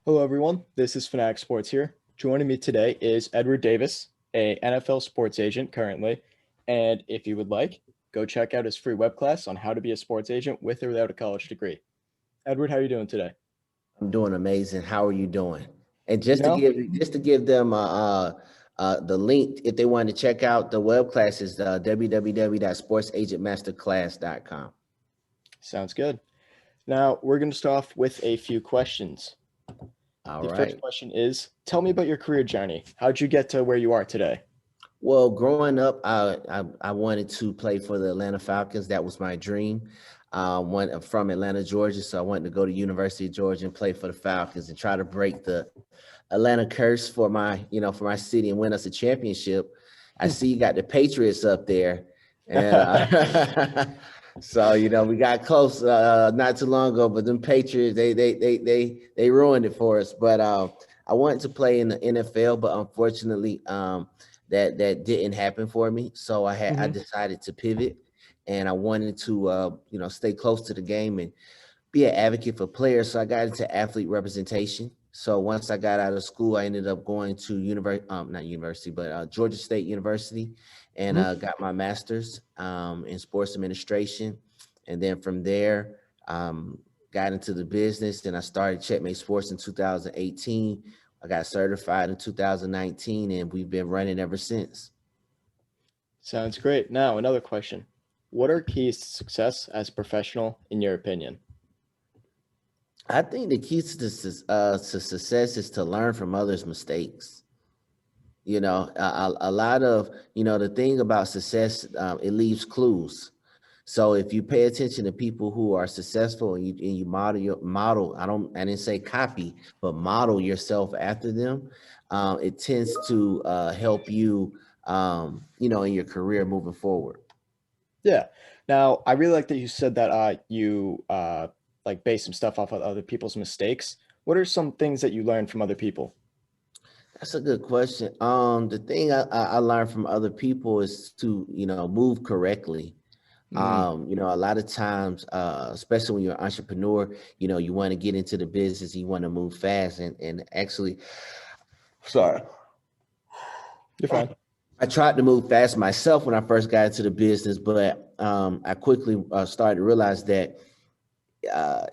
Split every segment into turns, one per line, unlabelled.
Hello, everyone. This is Fanatic Sports here. Joining me today is Edward Davis, a NFL sports agent currently. And if you would like, go check out his free web class on how to be a sports agent with or without a college degree. Edward, how are you doing today?
I'm doing amazing. How are you doing? And
You know,
just to give them the link if they want to check out the web classes, www.sportsagentmasterclass.com.
sounds good. Now, we're going to start off with a few questions.
All
The first
right.
question is, tell me about your career journey. How'd you get to where you are today?
Well, growing up, I wanted to play for the Atlanta Falcons. That was my dream. I'm from Atlanta, Georgia, so I wanted to go to University of Georgia and play for the Falcons and try to break the Atlanta curse for my city and win us a championship. I see you got the Patriots up there, and so we got close not too long ago. But them Patriots, they ruined it for us. But I wanted to play in the NFL, but unfortunately, that didn't happen for me. So I
Mhm.
decided to pivot, and I wanted to stay close to the game and be an advocate for players. So I got into athlete representation. So once I got out of school, I ended up going to not university, but Georgia State University, and
Mhm.
got my master's in sports administration. And then from there, got into the business, and I started CheckMate Sports in 2018. I got certified in 2019, and we've been running ever since.
Sounds great. Now, another question. What are keys to success as a professional, in your opinion?
I think the key to success is to learn from others' mistakes. A lot of the thing about success, it leaves clues. So if you pay attention to people who are successful, and you model, I didn't say copy, but model yourself after them, it tends to help you, in your career moving forward.
Yeah. Now, I really like that you said that you like base some stuff off of other people's mistakes. What are some things that you learned from other people?
That's a good question. The thing I learned from other people is to move correctly.
Mm,
A lot of times, especially when you're an entrepreneur, you want to get into the business, you want to move fast, and actually, sorry,
you're fine.
I tried to move fast myself when I first got into the business, but I quickly started to realize that uh,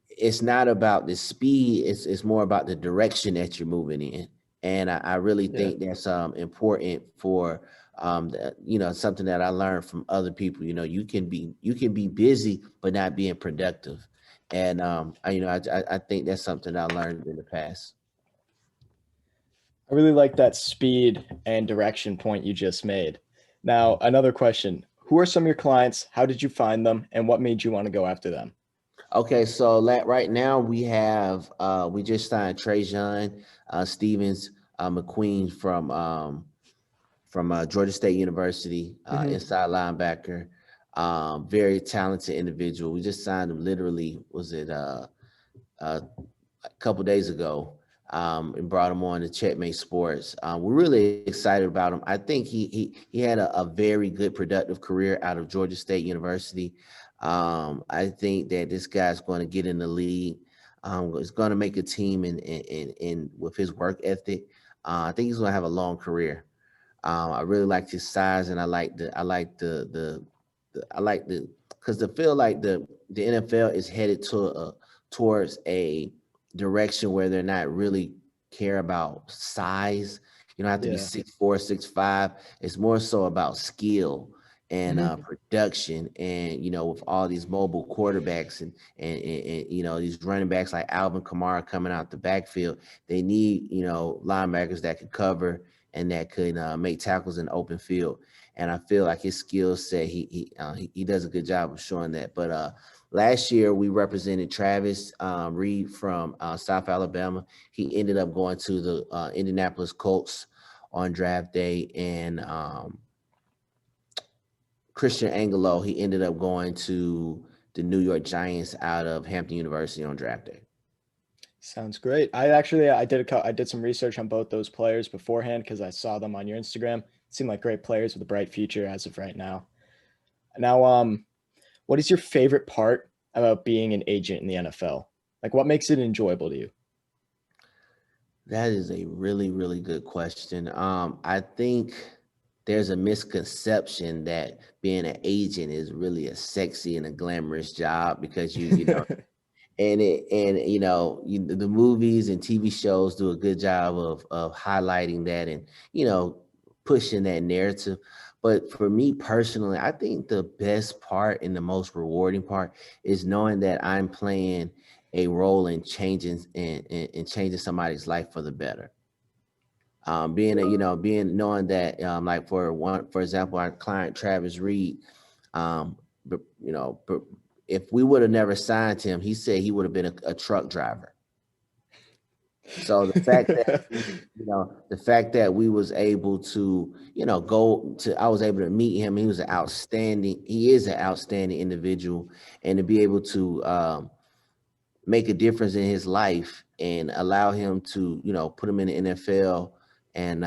it's not about the speed; it's more about the direction that you're moving in, and I really
Yeah.
think that's important for something that I learned from other people. You can be busy but not being productive, and I think that's something I learned in the past.
I really like that speed and direction point you just made. Now, another question. Who are some of your clients? How did you find them? And what made you want to go after them?
Okay, so right now we just signed Trajan Stevens McQueen from Georgia State University,
Hmm.
inside linebacker. Very talented individual. We just signed him. Literally, was it a couple days ago? And brought him on to Checkmate Sports. We're really excited about him. I think he had a very good, productive career out of Georgia State University. I think that this guy's going to get in the league. He's going to make a team in with his work ethic. I think he's going to have a long career. I really like his size, and I like the because I feel like the NFL is headed towards a direction where they're not really care about size. You don't have to be
Yeah.
6'4", 6'5". It's more so about skill and
Hmm.
production. And with all these mobile quarterbacks and these running backs like Alvin Kamara coming out the backfield, they need linebackers that could cover and that could make tackles in open field. And I feel like his skill set, he does a good job of showing that. But last year we represented Travis Reed from South Alabama. He ended up going to the Indianapolis Colts on draft day, and Christian Angelo, he ended up going to the New York Giants out of Hampton University on draft day.
Sounds great. I did some research on both those players beforehand because I saw them on your Instagram. Seemed like great players with a bright future as of right now. Now, what is your favorite part about being an agent in the NFL? Like, what makes it enjoyable to you?
That is a really, really good question. I think there's a misconception that being an agent is really a sexy and a glamorous job because you know, the movies and TV shows do a good job of highlighting that and pushing that narrative. But for me personally, I think the best part and the most rewarding part is knowing that I'm playing a role in changing and changing somebody's life for the better. Being knowing that like for example, our client Travis Reed, um, if we would have never signed him, he said he would have been a truck driver. So the fact that the fact that we was able to I was able to meet him. He is an outstanding individual, and to be able to make a difference in his life and allow him to put him in the NFL and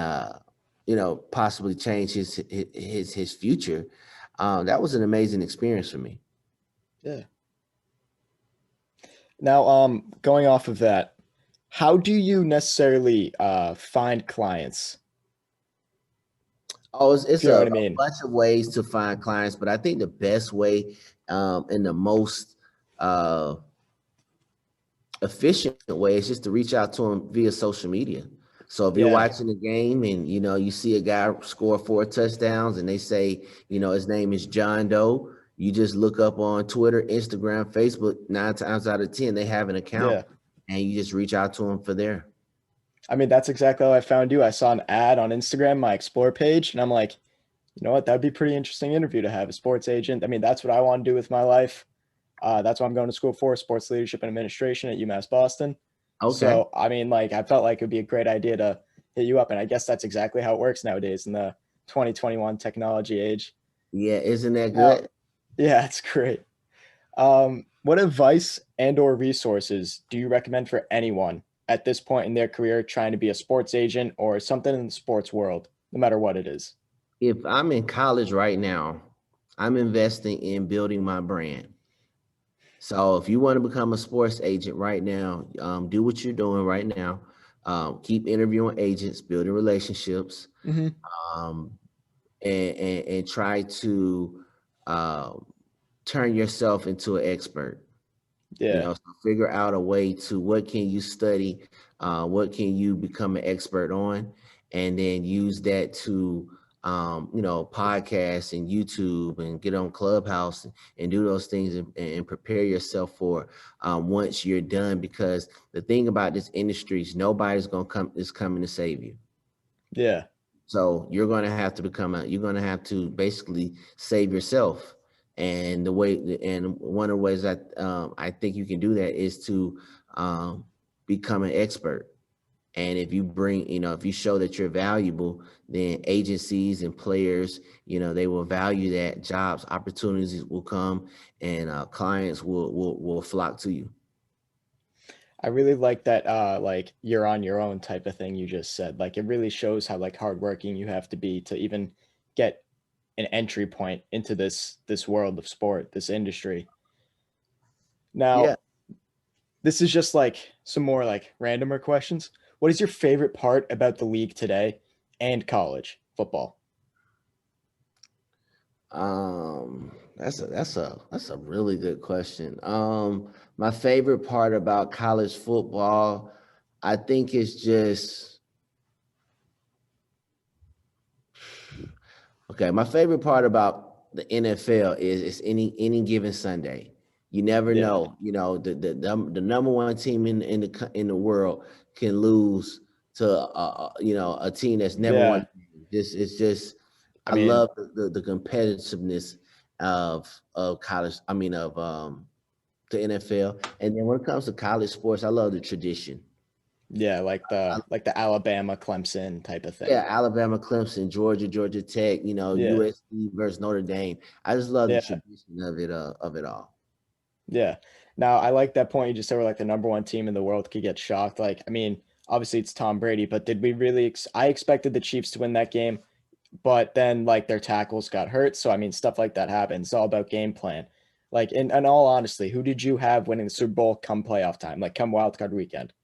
possibly change his future. That was an amazing experience for me.
Yeah. Now, going off of that, how do you necessarily find clients?
Oh,
If
it's
you know
a
what I mean?
bunch of ways to find clients, but I think the best way and the most uh, efficient way is just to reach out to them via social media. So if you're
Yeah.
watching the game and you see a guy score 4 touchdowns and they say his name is John Doe, you just look up on Twitter, Instagram, Facebook. 9 times out of 10, they have an account,
Yeah.
and you just reach out to them for there.
I mean, that's exactly how I found you. I saw an ad on Instagram, my Explore page, and I'm like, you know what? That'd be a pretty interesting interview to have a sports agent. I mean, that's what I want to do with my life. That's what I'm going to school for, sports leadership and administration at UMass Boston.
Okay.
So, I mean, like, I felt like it'd be a great idea to hit you up. And I guess that's exactly how it works nowadays in the 2021 technology age.
Yeah, isn't that
Now,
good?
yeah, it's great. What advice and or resources do you recommend for anyone at this point in their career trying to be a sports agent or something in the sports world, no matter what it is?
If I'm in college right now, I'm investing in building my brand. So if you want to become a sports agent right now, do what you're doing right now. Keep interviewing agents, building relationships,
Mm-hmm.
um, and try to um, turn yourself into an expert.
Yeah.
So figure out a way to what can you study, what can you become an expert on, and then use that to podcast and YouTube and get on Clubhouse and do those things and prepare yourself for once you're done. Because the thing about this industry is nobody's coming to save you.
Yeah.
So you're going to have to basically save yourself. And one of the ways that I think you can do that is to become an expert. And if if you show that you're valuable, then agencies and players, they will value that. Jobs, opportunities will come, and clients will flock to you.
I really like that like you're on your own type of thing you just said. Like it really shows how like hardworking you have to be to even get an entry point into this world of sport, this industry.
Yeah.
Now, this is just like some more like randomer questions. What is your favorite part about the league today and college football?
That's a really good question. My favorite part about college football, I think it's just okay. My favorite part about the NFL is it's any given Sunday. You never
Yeah.
know. The number one team in the world can lose to a team that's never won.
Yeah.
It's just
I
I
mean,
love the competitiveness of college. I mean of the NFL, and then when it comes to college sports, I love the tradition.
yeah, like the Alabama Clemson type of thing.
Yeah, Alabama, Clemson, Georgia Tech,
Yeah.
USC versus Notre Dame. I just love the
Yeah.
tradition of it all.
Yeah. Now, I like that point you just said where like the number one team in the world could get shocked. Like, I mean, obviously it's Tom Brady, but did we really I expected the Chiefs to win that game, but then like their tackles got hurt. So I mean, stuff like that happens. It's all about game plan. Like in all honesty, who did you have winning the Super Bowl come playoff time? Like come wild card weekend?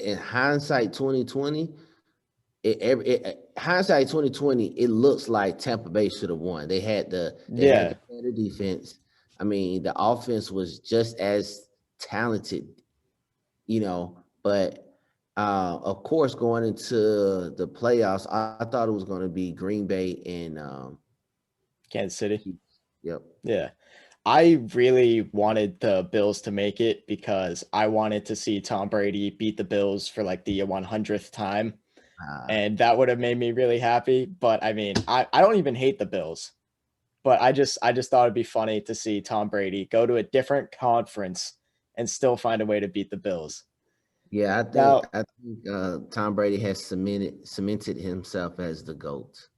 in hindsight 2020, hindsight 2020, it looks like Tampa Bay should have won. They had
Yeah,
the better defense. I mean, the offense was just as talented, but of course, going into the playoffs, I thought it was going to be Green Bay and
Kansas City.
Chiefs. Yep.
Yeah. I really wanted the Bills to make it because I wanted to see Tom Brady beat the Bills for like the 100th time.
Uh,
And that would have made me really happy. But I mean, I don't even hate the Bills, but I just thought it'd be funny to see Tom Brady go to a different conference and still find a way to beat the Bills.
yeah,
Now,
I think Tom Brady has cemented himself as the GOAT.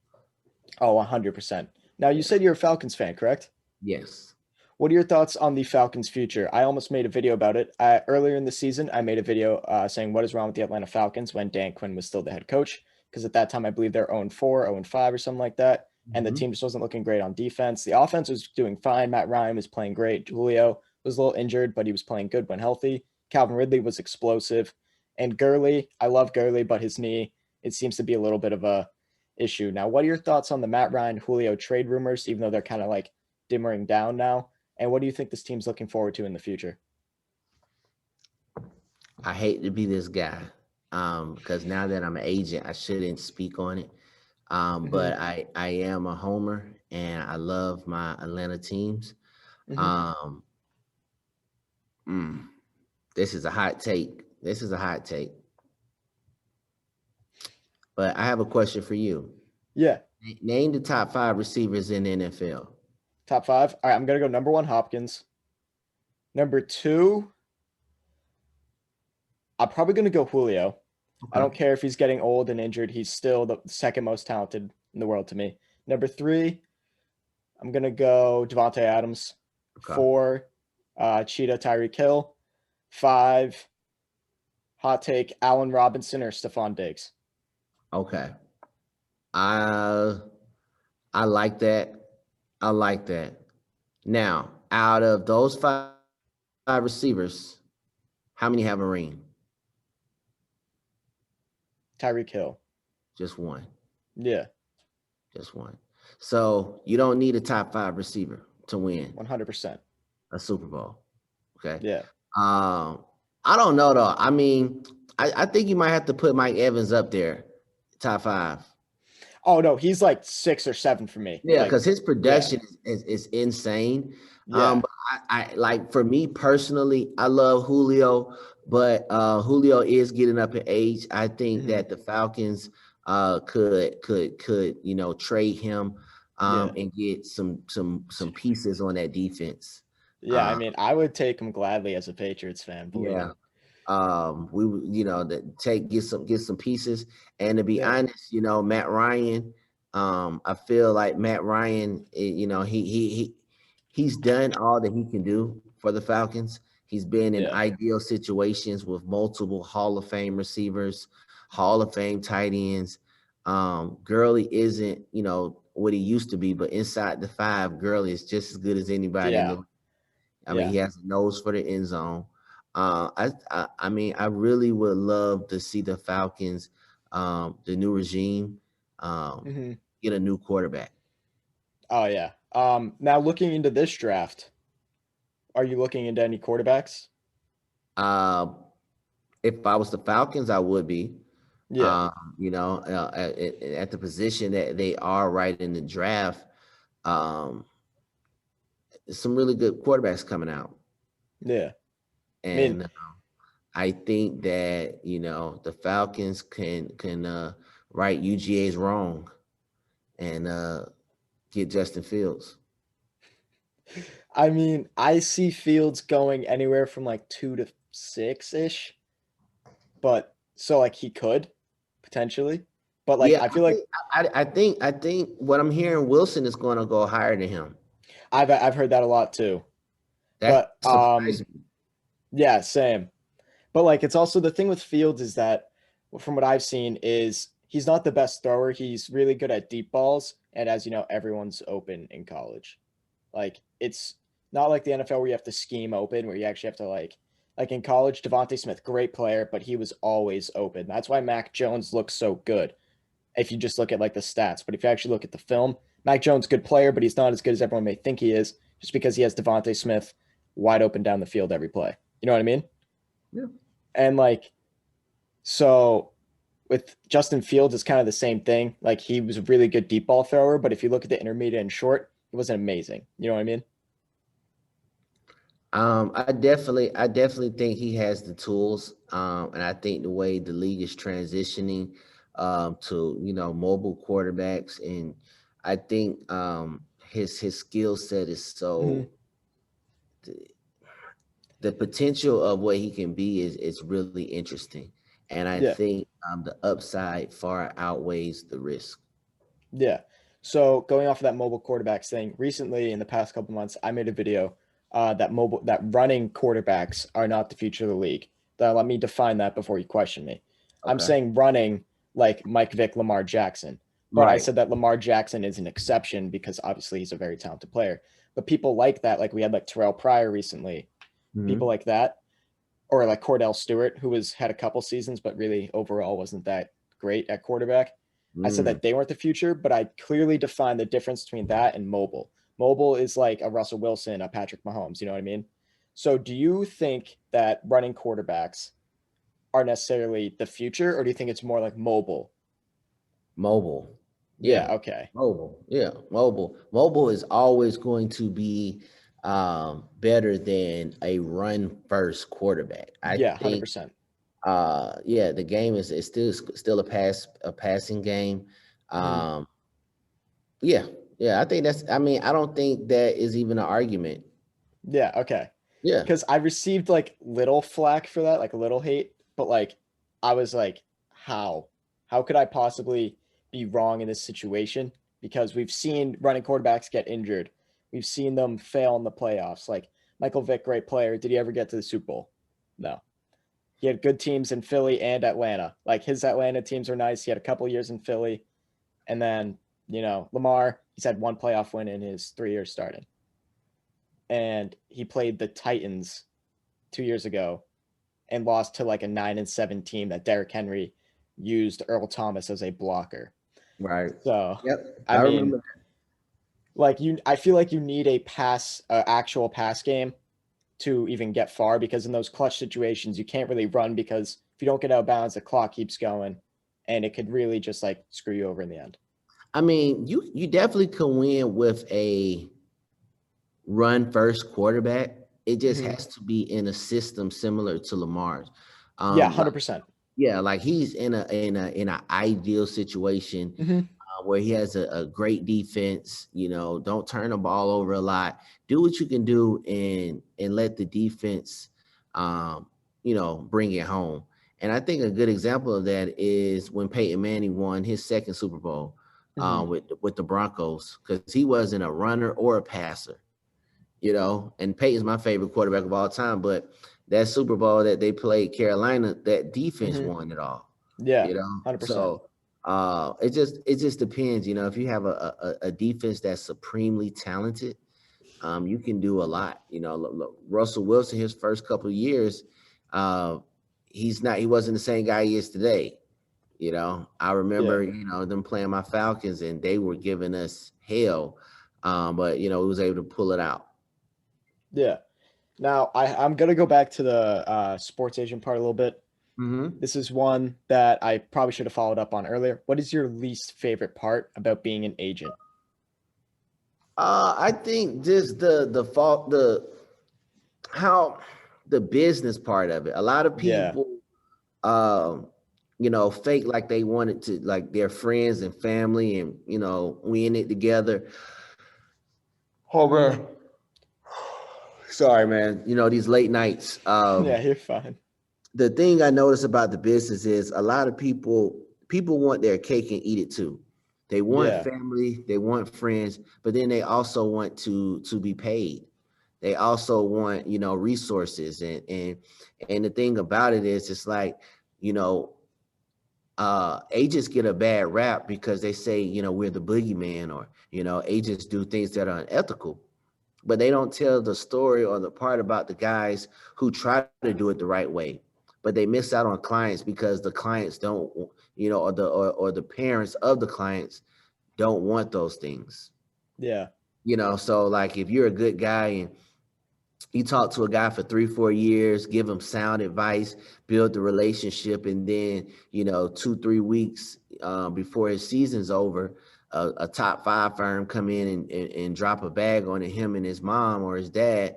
oh, 100%. Now, you
Yeah.
said you're a Falcons fan, correct?
Yes.
What are your thoughts on the Falcons' future? I almost made a video about it. Earlier in the season, I made a video saying what is wrong with the Atlanta Falcons when Dan Quinn was still the head coach. Because at that time, I believe they're 0-4, 0-5 or something like that. And the
Mhm.
team just wasn't looking great on defense. The offense was doing fine. Matt Ryan was playing great. Julio was a little injured, but he was playing good when healthy. Calvin Ridley was explosive. And Gurley, I love Gurley, but his knee, it seems to be a little bit of a issue. Now, what are your thoughts on the Matt Ryan Julio trade rumors, even though they're kind of like dimmering down now? And what do you think this team's looking forward to in the future?
I hate to be this guy, because now that I'm an agent, I shouldn't speak on it.
Hmm.
But I am a homer and I love my Atlanta teams.
Hmm.
Um, mm, this is a hot take. This is a hot take. But I have a question for you.
Yeah.
Name the top five receivers in the NFL.
Top five. All right. I'm going to go number one, Hopkins. Number two, I'm probably going to go Julio. I
Okay.
don't care if he's getting old and injured. He's still the second most talented in the world to me. Number three, I'm going to go Devontae Adams.
Okay.
Four, Cheetah Tyreek Hill. Five, hot take, Allen Robinson or Stephon Diggs.
Okay. I I like that. I like that. Now, out of those five receivers, how many have a ring?
Tyreek Hill.
Just one.
Yeah.
Just one. So you don't need a top five receiver to win
100%.
a Super Bowl. Okay.
Yeah.
Um, I don't know though. I mean, I think you might have to put Mike Evans up there, top five.
Oh, no. He's like 6 or 7 for me.
Yeah,
Like,
because his
yeah.
production is insane.
Yeah.
But I like for me personally, I love Julio, but Julio is getting up in age. I think
Hmm.
that the Falcons could trade him
Yeah.
and get some pieces on that defense.
Yeah. I
Uh,
mean, I would take him gladly as a Patriots fan, believe
yeah.
me.
We would, that get some pieces. And to be
Yeah.
honest, Matt Ryan, I feel like Matt Ryan, he's done all that he can do for the Falcons. He's been in
Yeah.
ideal situations with multiple Hall of Fame receivers, Hall of Fame tight ends. Gurley isn't, what he used to be, but inside the five, Gurley is just as good as anybody in
Yeah.
the. I mean,
Yeah.
he has a nose for the end zone. I mean, I really would love to see the Falcons, the new regime, um,
Hmm.
get a new quarterback.
Oh, yeah. Now looking into this draft, are you looking into any quarterbacks?
Uh, if I was the Falcons, I would be.
Yeah.
Um, at the position that they are right in the draft, um, some really good quarterbacks coming out,
Yeah. I mean,
and I think that the Falcons can right UGA's wrong and get Justin Fields.
I see Fields going anywhere from like 2 to 6 ish, but so like he could potentially, but like
Yeah,
I feel like
I think what I'm hearing, Wilson is going to go higher than him.
I've heard that a lot too.
That
But
surprised me.
yeah, same. But like it's also the thing with Fields is that from what I've seen is he's not the best thrower. He's really good at deep balls, and as you know, everyone's open in college. Like it's not like the NFL where you have to scheme open, where you actually have to like Like in college, Devontae Smith, great player, but he was always open. That's why Mac Jones looks so good. If you just look at like the stats, but if you actually look at the film, Mac Jones, good player, but he's not as good as everyone may think he is, just because he has Devontae Smith wide open down the field every play. You know what I mean?
Yeah.
And like, so with Justin Fields, it's kind of the same thing. Like he was a really good deep ball thrower, but if you look at the intermediate and short, he wasn't amazing. You know what I mean?
I definitely think he has the tools, and I think the way the league is transitioning to mobile quarterbacks, and I think his skill set is
Mm-hmm.
so the potential of what he can be is really interesting, and I
Yeah.
think the upside far outweighs the risk.
Yeah. So going off of that mobile quarterbacks thing, recently in the past couple months, I made a video that running quarterbacks are not the future of the league. Let me define that before you question me. I'm
Okay.
saying running like Mike Vick, Lamar Jackson, but I
Right.
said that Lamar Jackson is an exception because obviously he's a very talented player. But people like that, like we had like Terrell Pryor recently, people
Hmm.
like that, or like Cordell Stewart, who was had a couple seasons, but really overall wasn't that great at quarterback. I said
Mm.
that they weren't the future, but I clearly defined the difference between that and mobile. Mobile is like a Russell Wilson, a Patrick Mahomes. You know what I mean? So, do you think that running quarterbacks are necessarily the future, or do you think it's more like mobile?
Mobile.
Yeah.
Yeah.
Okay.
Mobile. Yeah. Mobile. Mobile is always going to be better than a run first quarterback. I
Yeah.
think
100%.
yeah, the game is still a passing game.
Mhm.
Um yeah. Yeah, I think that's I mean, I don't think that is even an argument.
Yeah. Okay.
Yeah.
Because I received like little flack for that, like a little hate, but like I was like, how? How could I possibly be wrong in this situation? Because we've seen running quarterbacks get injured. We've seen them fail in the playoffs. Like Michael Vick, great player. Did he ever get to the Super Bowl? No. He had good teams in Philly and Atlanta. Like his Atlanta teams are nice. He had a couple years in Philly. And then, Lamar, he's had one playoff win in his 3 years starting. And he played the Titans 2 years ago and lost to like a 9-7 team that Derrick Henry used Earl Thomas as a blocker.
Right.
So,
Yep.
I
I
mean,
remember.
I feel like you need a actual pass game to even get far because in those clutch situations, you can't really run because if you don't get out of bounds, the clock keeps going and it could really just like screw you over in the end.
I mean, you definitely can win with a run first quarterback. It just
Hmm.
has to be in a system similar to Lamar's.
Yeah,
Like
100%.
yeah, like he's in an ideal situation
Hmm.
where he has a great defense. Don't turn the ball over a lot. Do what you can do and let the defense, bring it home. And I think a good example of that is when Peyton Manning won his second Super Bowl
Hmm.
with the Broncos because he wasn't a runner or a passer. And Peyton's my favorite quarterback of all time, but that Super Bowl that they played Carolina, that defense
Hmm.
won it all.
Yeah,
You know,
100%.
so it just depends. If you have a defense that's supremely talented, you can do a lot. Russell Wilson, his first couple of years, uh, he wasn't the same guy he is today. I
Yeah.
remember them playing my Falcons and they were giving us hell, but he was able to pull it out.
Yeah. Now, I'm going to go back to the sports agent part a little bit.
Hmm.
This is one that I probably should have followed up on earlier. What is your least favorite part about being an agent?
I think just the fault the how the business part of it. A lot of
Yeah.
people, um, fake like they wanted to, like their friends and family, and we in it together. Oh man, sorry, man. These late nights.
Yeah, you're fine.
The thing I notice about the business is a lot of people want their cake and eat it too. They want
Yeah.
family, they want friends, but then they also want to be paid. They also want resources, and the thing about it is it's like you know agents get a bad rap because they say we're the boogeyman, or agents do things that are unethical. but they don't tell the story or the part about the guys who try to do it the right way, but they miss out on clients because the clients don't, or the parents of the clients don't want those things.
Yeah.
So like if you're a good guy and you talk to a guy for 3-4 years, give him sound advice, build the relationship, and then 2-3 weeks before his season's over, a top 5 firm come in and drop a bag on him and his mom or his dad,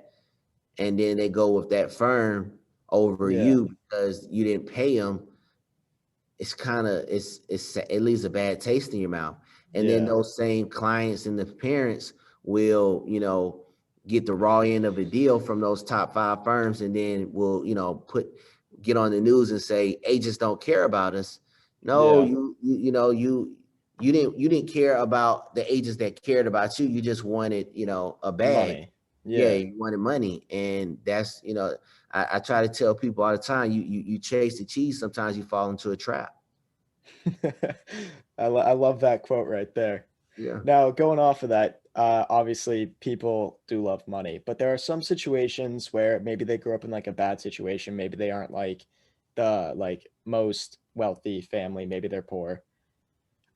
and then they go with that firm over
Yeah.
you because you didn't pay them. It's kind of it leaves a bad taste in your mouth. And then
Yeah.
those same clients and the parents will get the raw end of a deal from those top 5 firms, and then will get on the news and say agents don't care about us. No,
Yeah.
you didn't care about the agents that cared about you. You just wanted a bag.
Money.
Yeah,
Yeah.
you wanted money, and that's I try to tell people all the time, you chase the cheese, sometimes you fall into a trap.
I love that quote right there.
Yeah.
Now, going off of that, obviously people do love money, but there are some situations where maybe they grew up in like a bad situation. Maybe they aren't like the most wealthy family. Maybe they're poor.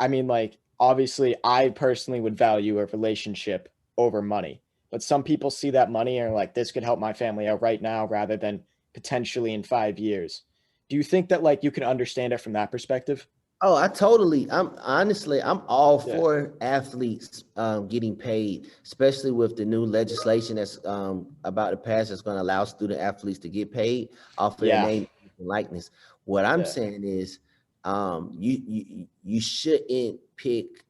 I mean, like, obviously, I personally would value a relationship over money, but some people see that money and are like, this could help my family out right now rather than potentially in 5 years. Do you think that like you can understand it from that perspective?
Oh, I'm all
Yeah.
for athletes getting paid, especially with the new legislation that's about to pass that's going to allow student athletes to get paid off of their
Yeah.
name and likeness. What I'm
Yeah.
saying is, you shouldn't pick,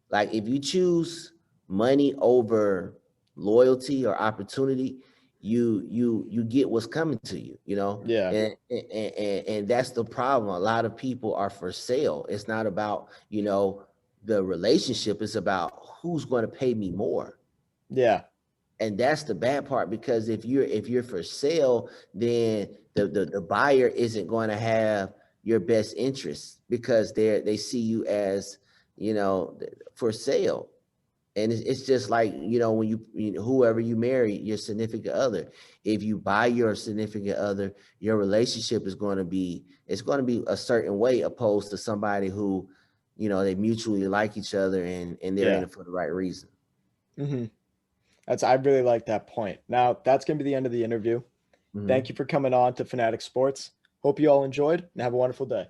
like, if you choose money over loyalty or opportunity, you get what's coming to you,
Yeah.
and that's the problem. A lot of people are for sale. It's not about the relationship. It's about who's going to pay me more.
Yeah.
And that's the bad part, because if you're for sale, then the buyer isn't going to have your best interests, because they see you as you know for sale. And it's just like when whoever you marry, your significant other, if you buy your significant other, your relationship is going to be, a certain way, opposed to somebody who they mutually like each other, and they're in
Yeah.
it for the right reason.
Hmm. I really like that point. Now, that's going to be the end of the interview. Thank
Mhm.
you for coming on to Fanatic Sports. Hope you all enjoyed and have a wonderful day.